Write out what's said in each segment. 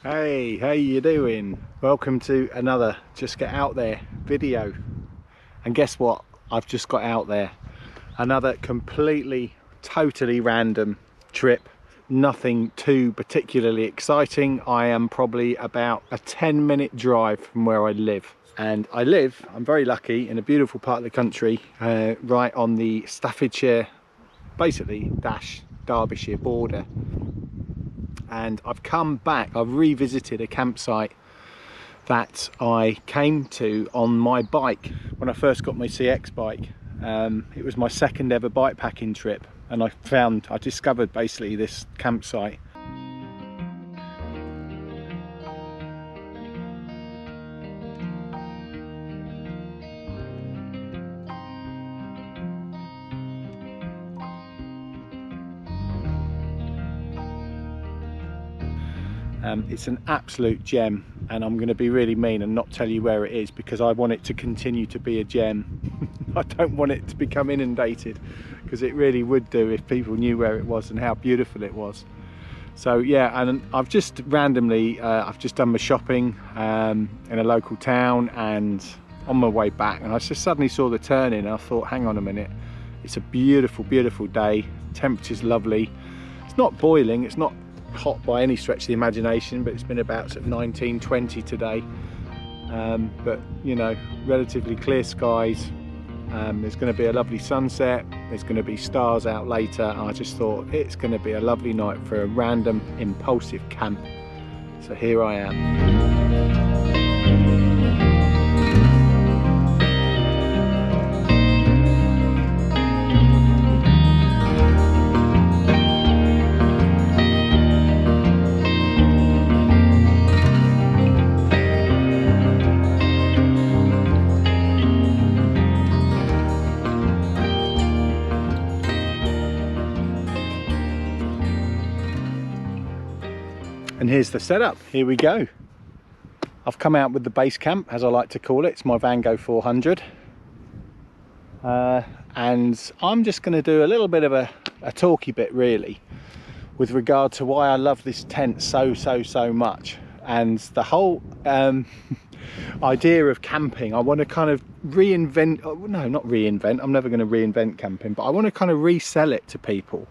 Hey, how you doing? Welcome to another Just Get Out There video. And guess what? I've just got out there. Another completely, totally random trip. Nothing too particularly exciting. I am probably about a 10-minute drive from where I live. And I'm very lucky, in a beautiful part of the country, right on the Staffordshire, basically Derbyshire border. And I've come back, I've revisited a campsite that I came to on my bike when I first got my CX bike. It was my second ever bikepacking trip, and I discovered basically this campsite. It's an absolute gem, and I'm going to be really mean and not tell you where it is because I want it to continue to be a gem. I don't want it to become inundated, because it really would do if people knew where it was and how beautiful it was. So yeah, and I've just randomly I've just done my shopping in a local town, and on my way back, and I just suddenly saw the turning, and I thought, hang on a minute, it's a beautiful day, temperature's lovely, it's not boiling, it's not hot by any stretch of the imagination, but it's been about sort of 19-20 today, but you know, relatively clear skies. There's going to be a lovely sunset, there's going to be stars out later, and I just thought it's going to be a lovely night for a random impulsive camp. So here I am. And here's the setup, here we go. I've come out with the base camp, as I like to call it. It's my Vango 400. And I'm just going to do a little bit of a talky bit really, with regard to why I love this tent so much. And the whole idea of camping, I want to kind of reinvent, no, not reinvent, I'm never going to reinvent camping, but I want to kind of resell it to people.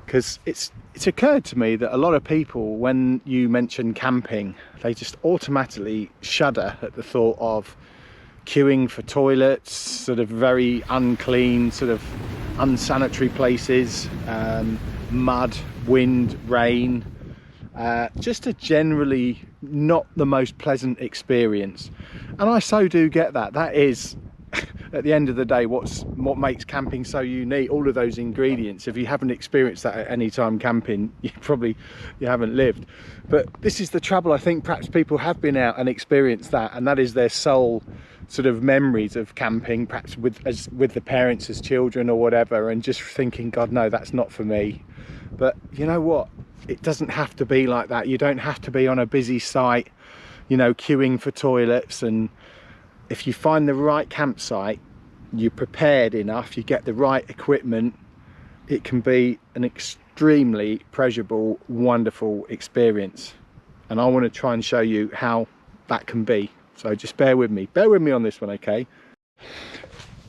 Because it's occurred to me that a lot of people, when you mention camping, they just automatically shudder at the thought of queuing for toilets, sort of very unclean, sort of unsanitary places, mud, wind, rain, just a generally not the most pleasant experience. And I so do get that. That is, at the end of the day, what makes camping so unique. All of those ingredients, if you haven't experienced that at any time camping, you haven't lived. But this is the trouble. I think perhaps people have been out and experienced that, and that is their sole sort of memories of camping, perhaps with the parents as children or whatever, and just thinking, God, no, that's not for me. But you know what, it doesn't have to be like that. You don't have to be on a busy site, you know, queuing for toilets. And if you find the right campsite, you're prepared enough, you get the right equipment, it can be an extremely pleasurable, wonderful experience. And I want to try and show you how that can be. So just bear with me on this one, okay?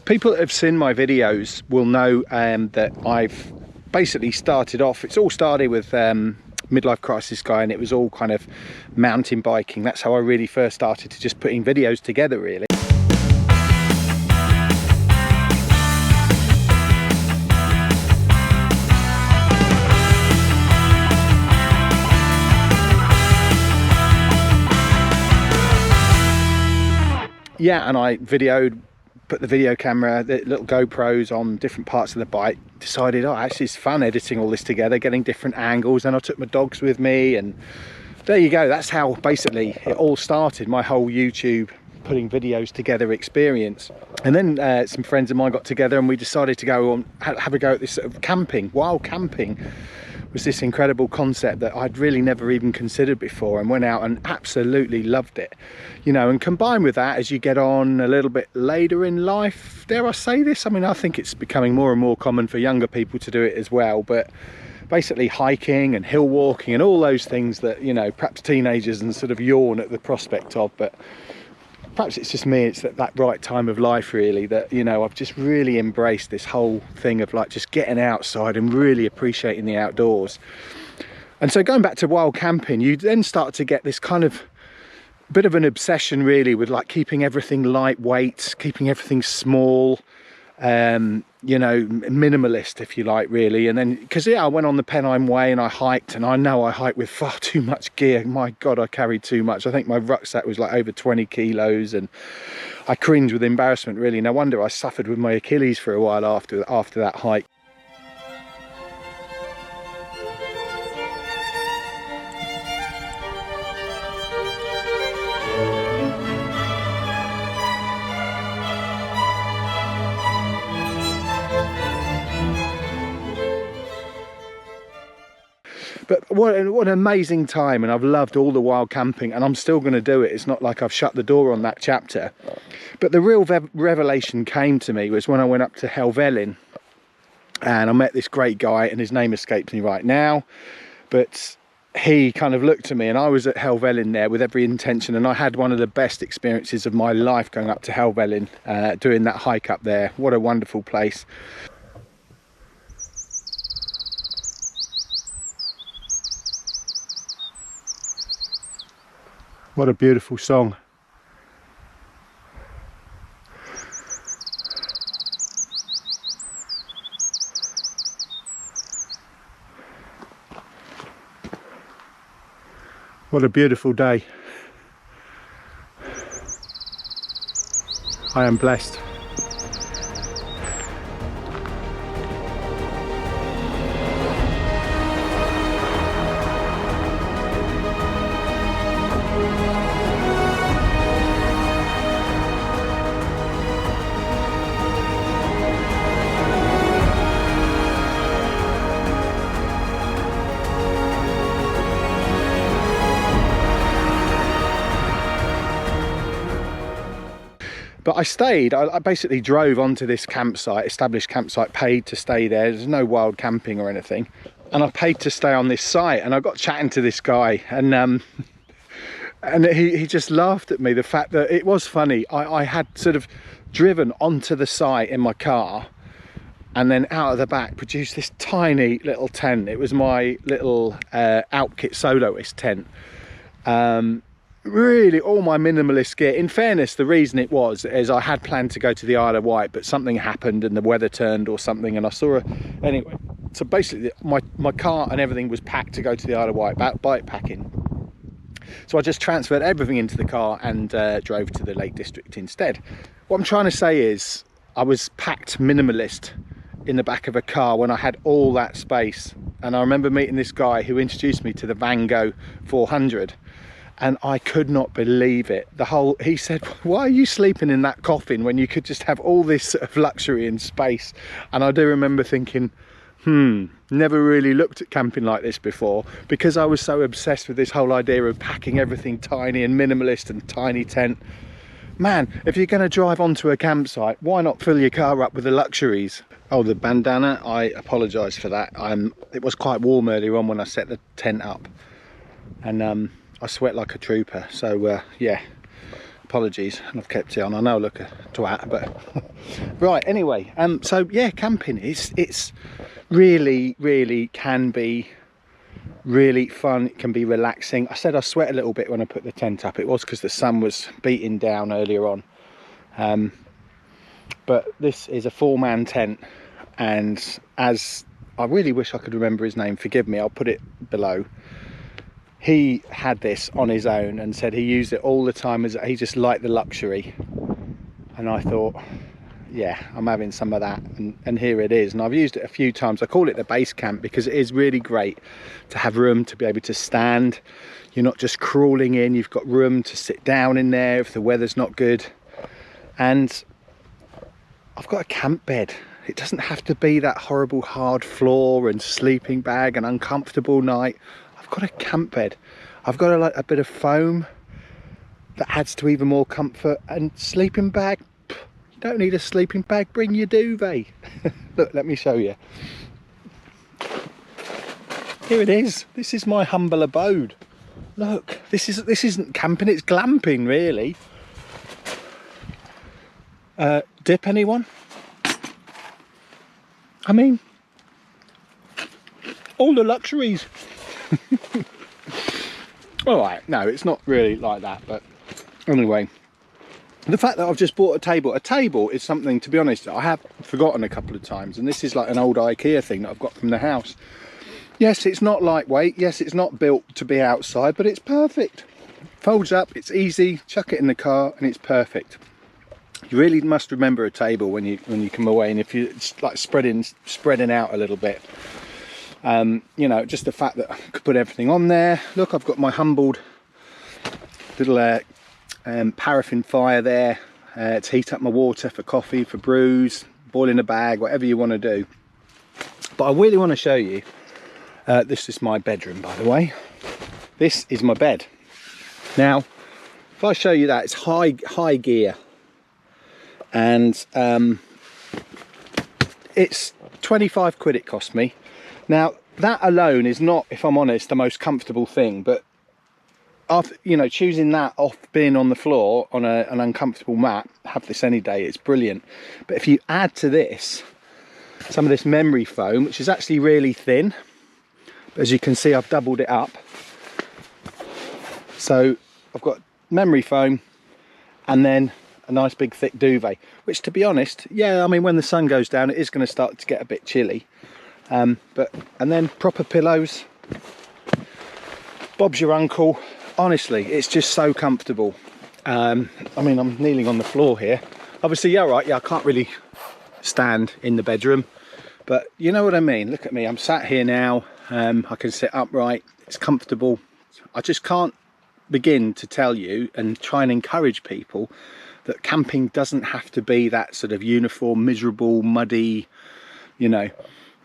People that have seen my videos will know that I've basically started off, it's all started with midlife crisis guy, and it was all kind of mountain biking. That's how I really first started to just putting videos together, really. Yeah, and I put the video camera, the little GoPros on different parts of the bike, decided, oh, actually it's fun editing all this together, getting different angles, and I took my dogs with me, and there you go. That's how basically it all started, my whole YouTube putting videos together experience. And then some friends of mine got together and we decided to go on, have a go at this sort of camping. Wild camping was this incredible concept that I'd really never even considered before, and went out and absolutely loved it, you know. And combined with that, as you get on a little bit later in life, dare I say this, I mean, I think it's becoming more and more common for younger people to do it as well, but basically hiking and hill walking and all those things that, you know, perhaps teenagers and sort of yawn at the prospect of, but perhaps it's just me, it's at that right time of life really that, you know, I've just really embraced this whole thing of like just getting outside and really appreciating the outdoors. And so going back to wild camping, you then start to get this kind of bit of an obsession really with like keeping everything lightweight, keeping everything small, you know, minimalist if you like really. And then because I went on the Pennine Way and I hiked, and I know I hiked with far too much gear. My god, I carried too much. I think my rucksack was like over 20 kilos and I cringe with embarrassment really. No wonder I suffered with my Achilles for a while after that hike. But what an amazing time, and I've loved all the wild camping, and I'm still going to do it. It's not like I've shut the door on that chapter. But the real revelation came to me was when I went up to Helvellyn and I met this great guy, and his name escapes me right now, but he kind of looked at me, and I was at Helvellyn there with every intention, and I had one of the best experiences of my life going up to Helvellyn, doing that hike up there. What a wonderful place. What a beautiful song. What a beautiful day. I am blessed. But I stayed, I basically drove onto this campsite, established campsite, paid to stay there. There's no wild camping or anything. And I paid to stay on this site, and I got chatting to this guy, and he just laughed at me. The fact that it was funny, I had sort of driven onto the site in my car, and then out of the back produced this tiny little tent. It was my little Outkit soloist tent. Really all my minimalist gear. In fairness, the reason it was is I had planned to go to the Isle of Wight, but something happened and the weather turned or something, and I saw anyway, so basically my car and everything was packed to go to the Isle of Wight, bike packing. So I just transferred everything into the car and drove to the Lake District instead. What I'm trying to say is I was packed minimalist in the back of a car when I had all that space. And I remember meeting this guy who introduced me to the Vango 400. And I could not believe it. He said, why are you sleeping in that coffin when you could just have all this sort of luxury and space? And I do remember thinking, never really looked at camping like this before, because I was so obsessed with this whole idea of packing everything tiny and minimalist and tiny tent. Man, if you're going to drive onto a campsite, why not fill your car up with the luxuries? Oh, the bandana, I apologise for that. It was quite warm earlier on when I set the tent up. And I sweat like a trooper, so yeah, apologies, and I've kept it on. I know I look a twat, but right, anyway, so yeah, camping it's really can be really fun. It can be relaxing. I said I sweat a little bit when I put the tent up. It was because the sun was beating down earlier on, but this is a 4-man tent, and as I really wish I could remember his name, forgive me, I'll put it below. He had this on his own and said he used it all the time, as he just liked the luxury. And I thought, yeah, I'm having some of that, and here it is. And I've used it a few times. I call it the base camp because it is really great to have room to be able to stand. You're not just crawling in, you've got room to sit down in there if the weather's not good. And I've got a camp bed. It doesn't have to be that horrible hard floor and sleeping bag and uncomfortable night. I've got a camp bed. I've got a bit of foam that adds to even more comfort, and sleeping bag. You don't need a sleeping bag, bring your duvet. Look, let me show you. Here it is. This is my humble abode. Look, this isn't camping, it's glamping really. Dip anyone? I mean, all the luxuries. Alright, no, it's not really like that, but anyway. The fact that I've just bought a table is something, to be honest, I have forgotten a couple of times, and this is like an old IKEA thing that I've got from the house. Yes, it's not lightweight, yes, it's not built to be outside, but it's perfect. Folds up, it's easy, chuck it in the car, and it's perfect. You really must remember a table when you come away, and if you're like spreading out a little bit. You know, just the fact that I could put everything on there. Look, I've got my humbled little paraffin fire there to heat up my water for coffee, for brews, boiling a bag, whatever you want to do. But I really want to show you, this is my bedroom, by the way. This is my bed. Now, if I show you that, it's high gear, and it's 25 quid it cost me. Now, that alone is not, if I'm honest, the most comfortable thing, but after, you know, choosing that off being on the floor on an uncomfortable mat, have this any day, it's brilliant. But if you add to this some of this memory foam, which is actually really thin, but as you can see, I've doubled it up. So I've got memory foam and then a nice big thick duvet, which, to be honest, yeah, I mean, when the sun goes down, it is going to start to get a bit chilly. And then proper pillows. Bob's your uncle. Honestly, it's just so comfortable. I mean, I'm kneeling on the floor here. Obviously, yeah, right, yeah, I can't really stand in the bedroom, but you know what I mean. Look at me, I'm sat here now. I can sit upright, it's comfortable. I just can't begin to tell you and try and encourage people that camping doesn't have to be that sort of uniform, miserable, muddy, you know.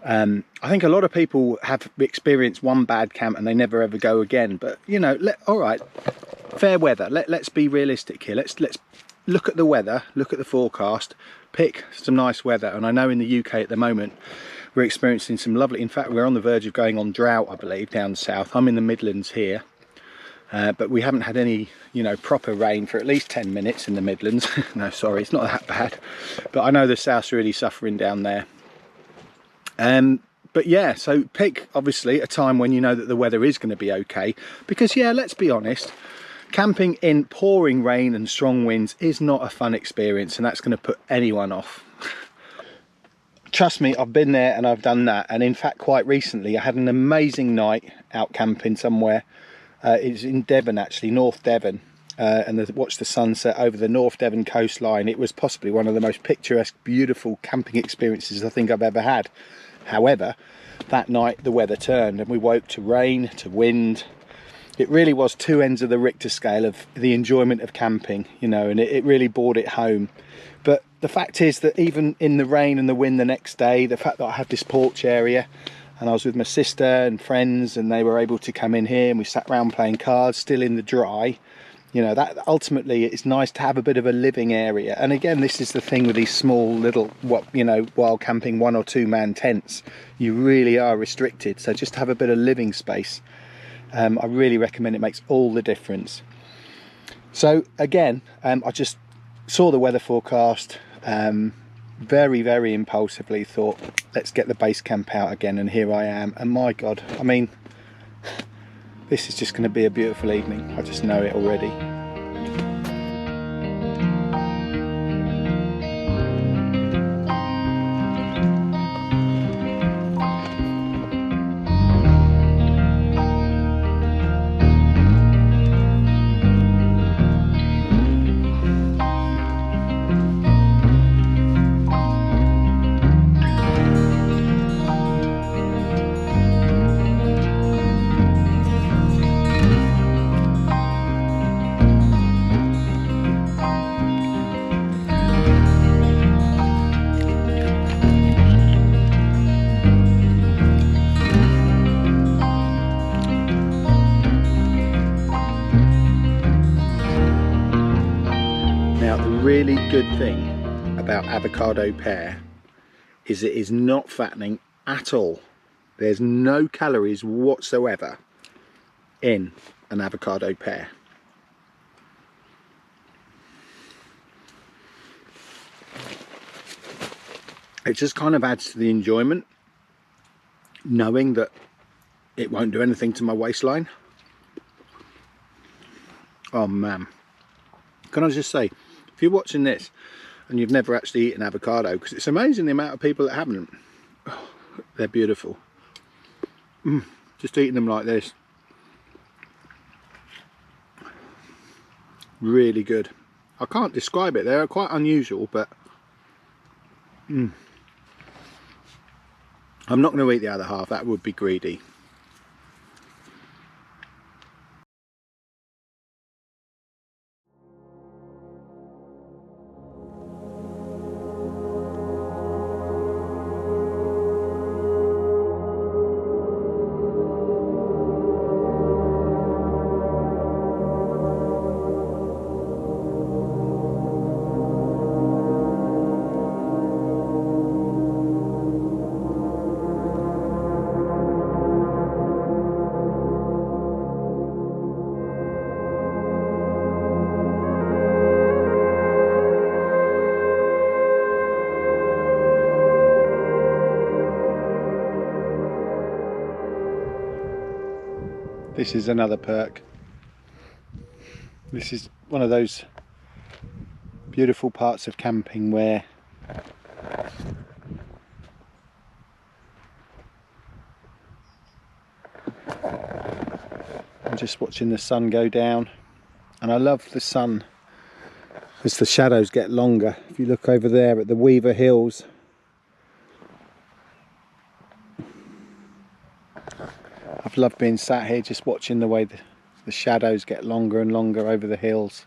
I think a lot of people have experienced one bad camp and they never ever go again. But you know, all right, fair weather. Let's be realistic here. Let's look at the weather, look at the forecast, pick some nice weather. And I know in the UK at the moment we're experiencing some lovely. In fact, we're on the verge of going on drought, I believe, down south. I'm in the Midlands here, but we haven't had any, you know, proper rain for at least 10 minutes in the Midlands. No, sorry, it's not that bad. But I know the south's really suffering down there. But yeah, so pick obviously a time when you know that the weather is going to be okay, because yeah, let's be honest, camping in pouring rain and strong winds is not a fun experience, and that's going to put anyone off. Trust me, I've been there and I've done that. And in fact, quite recently I had an amazing night out camping somewhere. It's in Devon, actually, North Devon, and watched the sunset over the North Devon coastline. It was possibly one of the most picturesque, beautiful camping experiences I think I've ever had. However, that night the weather turned and we woke to rain, to wind. It really was two ends of the Richter scale of the enjoyment of camping, you know, and it really brought it home. But the fact is that even in the rain and the wind the next day, the fact that I have this porch area, and I was with my sister and friends, and they were able to come in here and we sat around playing cards, still in the dry. You know, that ultimately it's nice to have a bit of a living area. And again, this is the thing with these small little, wild camping 1 or 2 man tents. You really are restricted. So just have a bit of living space. I really recommend it, makes all the difference. So again, I just saw the weather forecast, very, very impulsively thought, let's get the base camp out again. And here I am. And my God, I mean, this is just going to be a beautiful evening. I just know it already. Really good thing about avocado pear is it is not fattening at all. There's no calories whatsoever in an avocado pear. It just kind of adds to the enjoyment, knowing that it won't do anything to my waistline. Oh man, can I just say, if you're watching this and you've never actually eaten avocado, because it's amazing the amount of people that haven't, oh, they're beautiful. Just eating them like this, really good. I can't describe it, they're quite unusual, but I'm not going to eat the other half, that would be greedy. This is another perk. This is one of those beautiful parts of camping where I'm just watching the sun go down, and I love the sun as the shadows get longer. If you look over there at the Weaver Hills, I've loved being sat here just watching the way the shadows get longer and longer over the hills.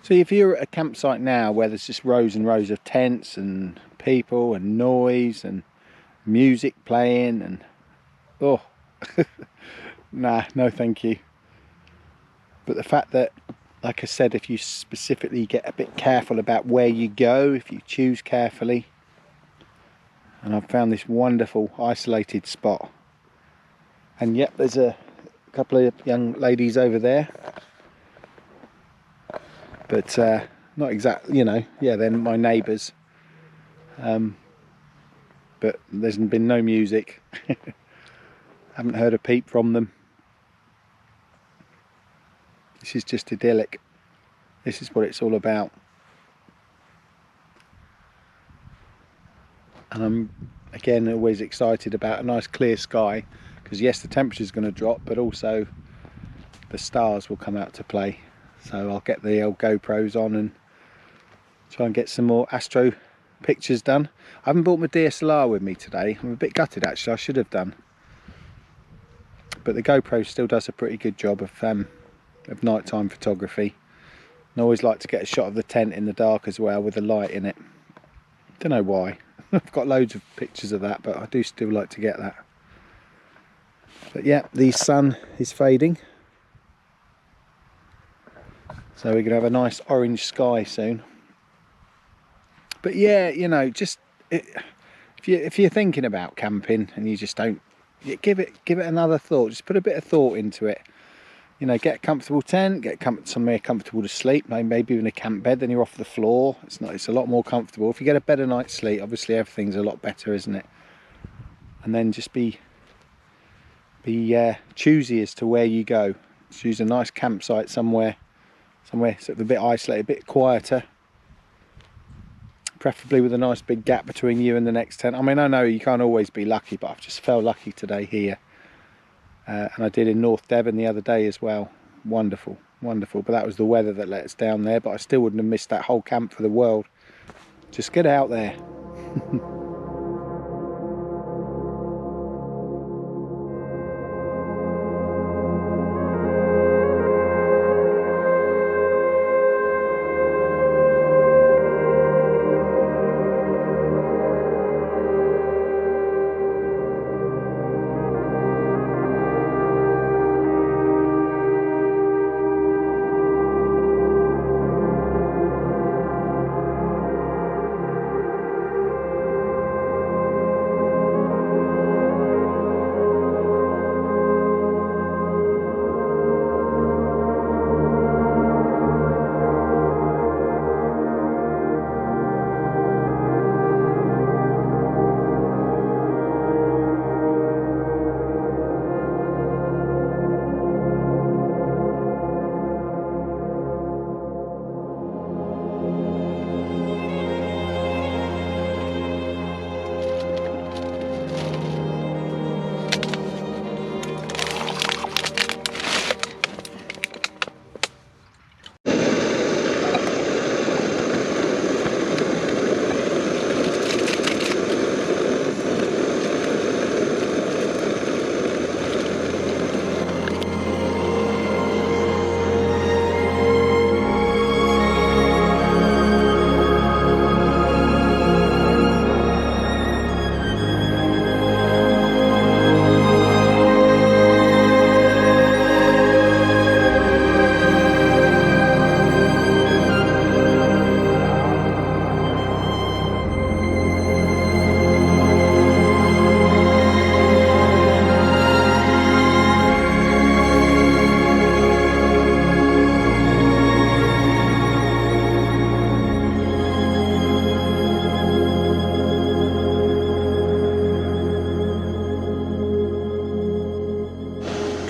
So if you're at a campsite now where there's just rows and rows of tents and people and noise and music playing and oh nah, no thank you. But the fact that, like I said, if you specifically get a bit careful about where you go, if you choose carefully, and I've found this wonderful isolated spot, and yep, there's a couple of young ladies over there, but not exactly, you know, yeah, they're my neighbours, but there's been no music. Haven't heard a peep from them. This is just idyllic. This is what it's all about. And I'm again always excited about a nice clear sky, because yes, the temperature's going to drop, but also the stars will come out to play. So I'll get the old GoPros on and try and get some more astro pictures done. I haven't brought my DSLR with me today. I'm a bit gutted actually, I should have done. But the GoPro still does a pretty good job of nighttime photography. And I always like to get a shot of the tent in the dark as well with the light in it. Don't know why. I've got loads of pictures of that, but I do still like to get that. But yeah, the sun is fading, so we're going to have a nice orange sky soon. But yeah, you know, just if you're thinking about camping and you just don't, give it another thought. Just put a bit of thought into it. You know, get a comfortable tent, get somewhere comfortable to sleep, maybe even a camp bed, then you're off the floor. It's a lot more comfortable. If you get a better night's sleep, obviously everything's a lot better, isn't it? And then just be choosy as to where you go. Choose a nice campsite somewhere sort of a bit isolated, a bit quieter, preferably with a nice big gap between you and the next tent. I mean, I know you can't always be lucky, but I've just felt lucky today here. And I did in North Devon the other day as well. Wonderful, wonderful. But that was the weather that let us down there. But I still wouldn't have missed that whole camp for the world. Just get out there.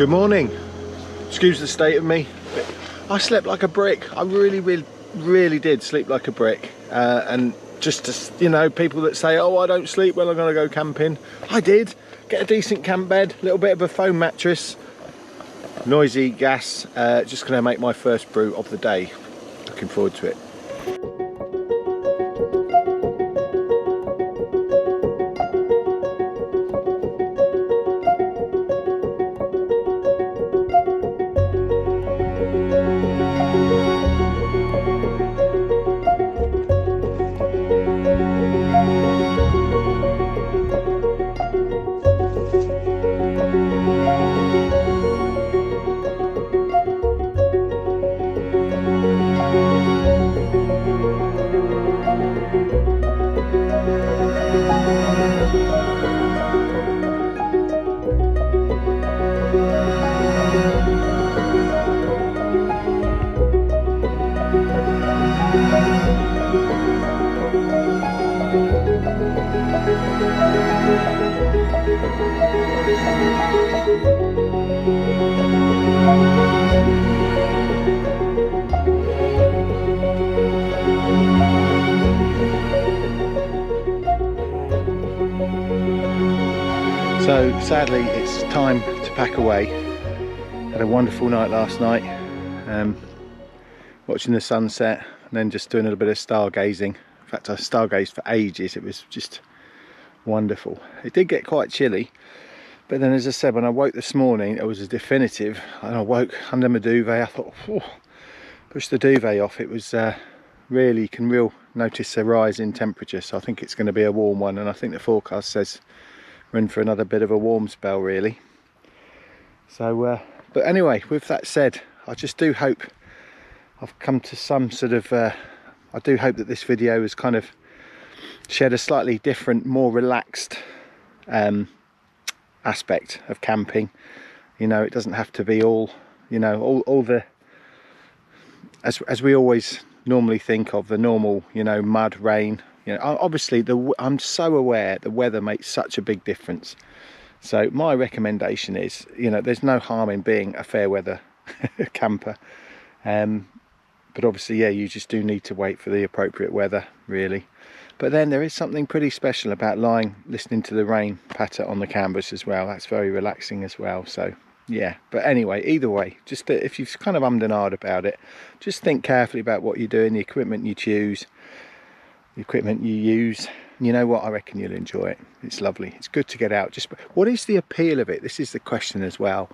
Good morning. Excuse the state of me. I slept like a brick. I really did sleep like a brick. And just to, you know, people that say, oh, I don't sleep when I'm going to go camping. I did. Get a decent camp bed, a little bit of a foam mattress, noisy gas. Just going to make my first brew of the day. Looking forward to it. So sadly it's time to pack away. Had a wonderful night last night, watching the sunset and then just doing a little bit of stargazing. In fact, I stargazed for ages. It was just wonderful. It did get quite chilly, but then, as I said, when I woke this morning it was a definitive, and I woke under my duvet. I thought, oh, push the duvet off. It was really, you can notice a rise in temperature, so I think it's going to be a warm one, and I think the forecast says we're in for another bit of a warm spell really. So but anyway, with that said, I just do hope I've come to some sort of I do hope that this video has kind of shed a slightly different, more relaxed aspect of camping. You know, it doesn't have to be all, you know, all the, as we always normally think of, the normal, you know, mud, rain. You know, obviously I'm so aware the weather makes such a big difference. So my recommendation is, you know, there's no harm in being a fair weather camper. But obviously, yeah, you just do need to wait for the appropriate weather, really. But then there is something pretty special about listening to the rain patter on the canvas as well. That's very relaxing as well. So yeah, but anyway, either way, just if you've kind of ummed and ahed about it, just think carefully about what you're doing, the equipment you choose, the equipment you use. You know what, I reckon you'll enjoy it. It's lovely. It's good to get out. Just what is the appeal of it? This is the question as well.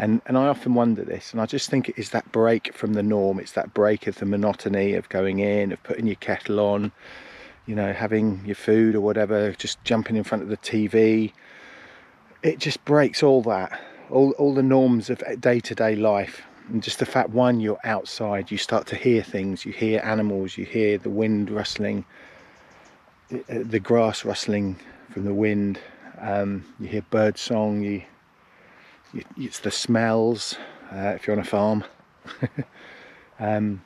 And I often wonder this, and I just think it is that break from the norm. It's that break of the monotony of going in, of putting your kettle on, you know, having your food or whatever, just jumping in front of the TV. It just breaks all that, all the norms of day-to-day life. And just the fact, one, you're outside, you start to hear things, you hear animals, you hear the wind rustling, the grass rustling from the wind, you hear bird song, it's the smells, if you're on a farm. And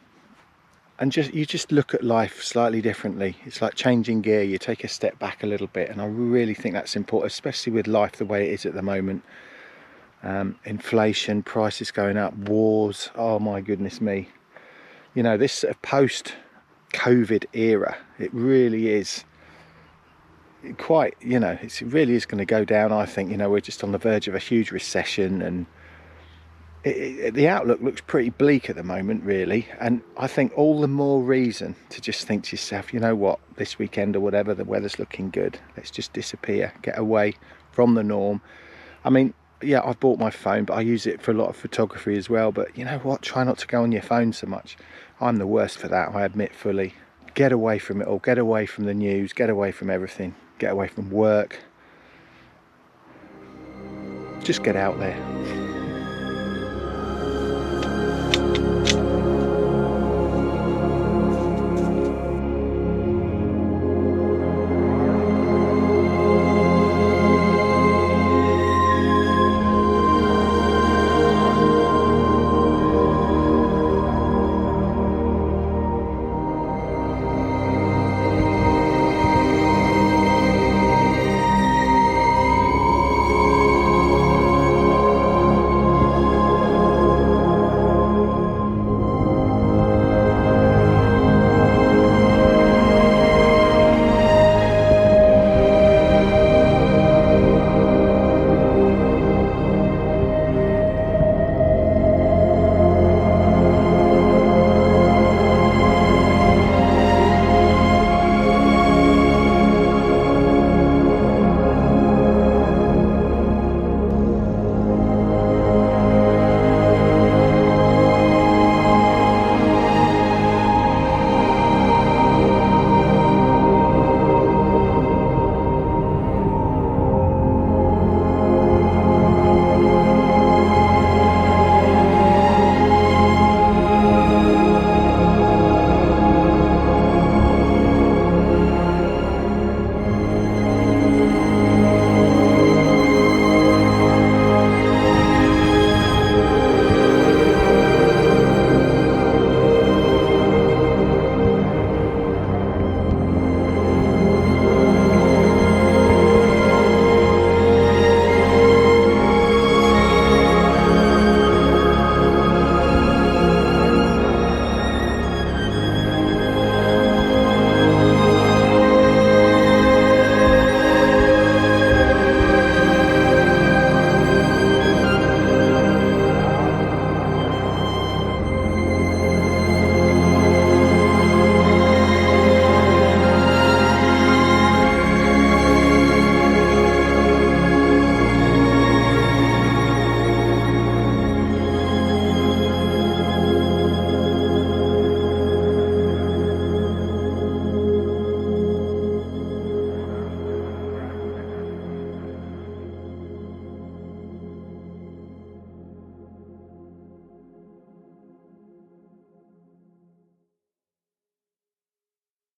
you just look at life slightly differently. It's like changing gear. You take a step back a little bit, and I really think that's important, especially with life the way it is at the moment. Inflation, prices going up, wars, oh my goodness me. You know, this sort of post-COVID era, it really is quite, you know, it really is going to go down. I think, you know, we're just on the verge of a huge recession, and the outlook looks pretty bleak at the moment, really. And I think all the more reason to just think to yourself, you know what, this weekend or whatever, the weather's looking good, let's just disappear, get away from the norm. I mean, yeah, I've bought my phone, but I use it for a lot of photography as well. But you know what, try not to go on your phone so much. I'm the worst for that, I admit fully. Get away from it all, get away from the news, get away from everything, get away from work. Just get out there.